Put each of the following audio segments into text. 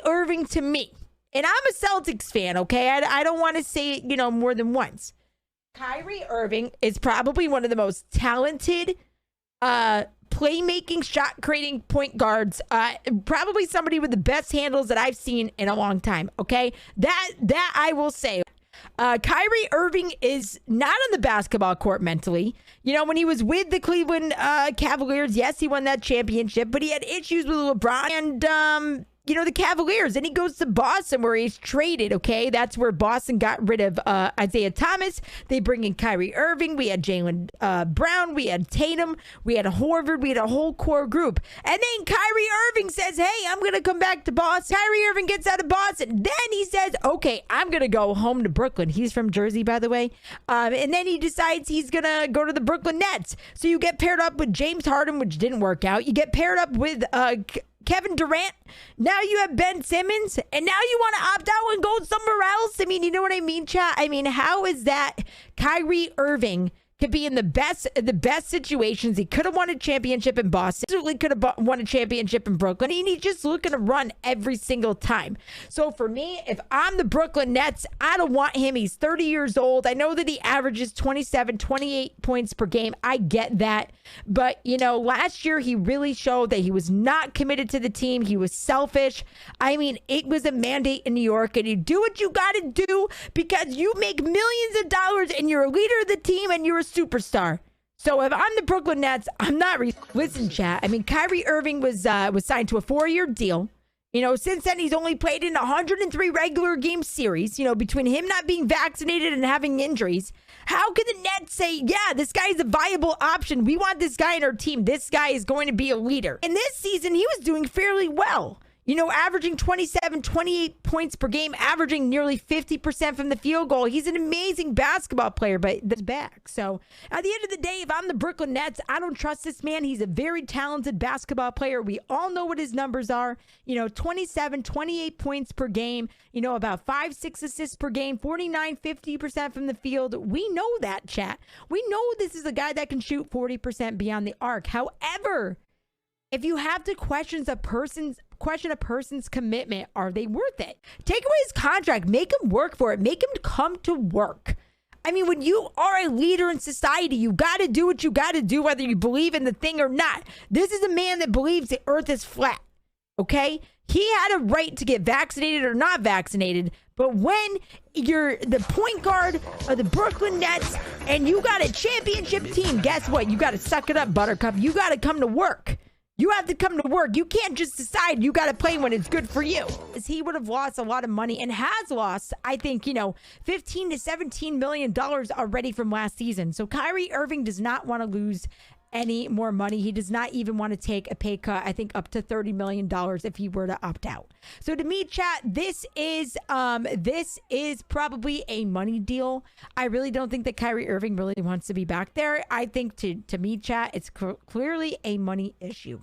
Irving to me, and I'm a Celtics fan, okay? I don't want to say it, more than once. Kyrie Irving is probably one of the most talented playmaking, shot creating point guards. Probably somebody with the best handles that I've seen in a long time, okay? That I will say. Kyrie Irving is not on the basketball court mentally. When he was with the Cleveland Cavaliers, yes, he won that championship, but he had issues with LeBron and, the Cavaliers. And he goes to Boston where he's traded, okay? That's where Boston got rid of Isaiah Thomas. They bring in Kyrie Irving. We had Jaylen Brown. We had Tatum. We had Horford. We had a whole core group. And then Kyrie Irving says, hey, I'm going to come back to Boston. Kyrie Irving gets out of Boston. Then he says, okay, I'm going to go home to Brooklyn. He's from Jersey, by the way. And then he decides he's going to go to the Brooklyn Nets. So you get paired up with James Harden, which didn't work out. You get paired up with Kevin Durant. Now you have Ben Simmons, and now you want to opt out and go somewhere else. I mean, you know what I mean, chat? I mean, how is that Kyrie Irving could be in the best situations? He could have won a championship in Boston. Certainly could have won a championship in Brooklyn. And he's just looking to run every single time. So for me, if I'm the Brooklyn Nets, I don't want him. He's 30 years old. I know that he averages 27, 28 points per game. I get that. But, last year he really showed that he was not committed to the team. He was selfish. I mean, it was a mandate in New York, and you do what you got to do because you make millions of dollars and you're a leader of the team and you're a superstar. So if I'm the Brooklyn Nets, I'm not listen, chat. I mean, Kyrie Irving was signed to a 4-year deal. Since then he's only played in 103 regular game series. Between him not being vaccinated and having injuries, how can the Nets say, yeah, this guy is a viable option? We want this guy in our team. This guy is going to be a leader. And this season he was doing fairly well. Averaging 27, 28 points per game, averaging nearly 50% from the field goal. He's an amazing basketball player, but that's back. So at the end of the day, if I'm the Brooklyn Nets, I don't trust this man. He's a very talented basketball player. We all know what his numbers are. 27, 28 points per game, about 5-6 assists per game, 49, 50% from the field. We know that, chat. We know this is a guy that can shoot 40% beyond the arc. However, if you have to question a person's commitment, are they worth it? Take away his contract, make him work for it, make him come to work. I mean, when you are a leader in society, you got to do what you got to do, whether you believe in the thing or not. This is a man that believes the earth is flat, okay? He had a right to get vaccinated or not vaccinated, but when you're the point guard of the Brooklyn Nets and you got a championship team, guess what? You got to suck it up, Buttercup. You got to come to work. You have to come to work. You can't just decide you got to play when it's good for you. As he would have lost a lot of money and has lost, I think, $15 to $17 million already from last season. So Kyrie Irving does not want to lose any more money. He does not even want to take a pay cut, I think up to $30 million if he were to opt out. So to me, chat, this is probably a money deal. I really don't think that Kyrie Irving really wants to be back there. I think to me, chat, it's clearly a money issue.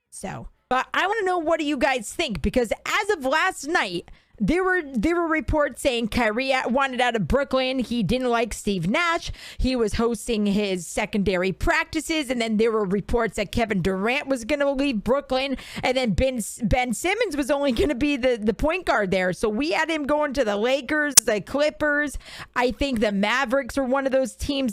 So, but I want to know, what do you guys think? Because as of last night, there were reports saying Kyrie wanted out of Brooklyn. He didn't like Steve Nash. He was hosting his secondary practices. And then there were reports that Kevin Durant was going to leave Brooklyn. And then Ben Simmons was only going to be the point guard there. So we had him going to the Lakers, the Clippers. I think the Mavericks were one of those teams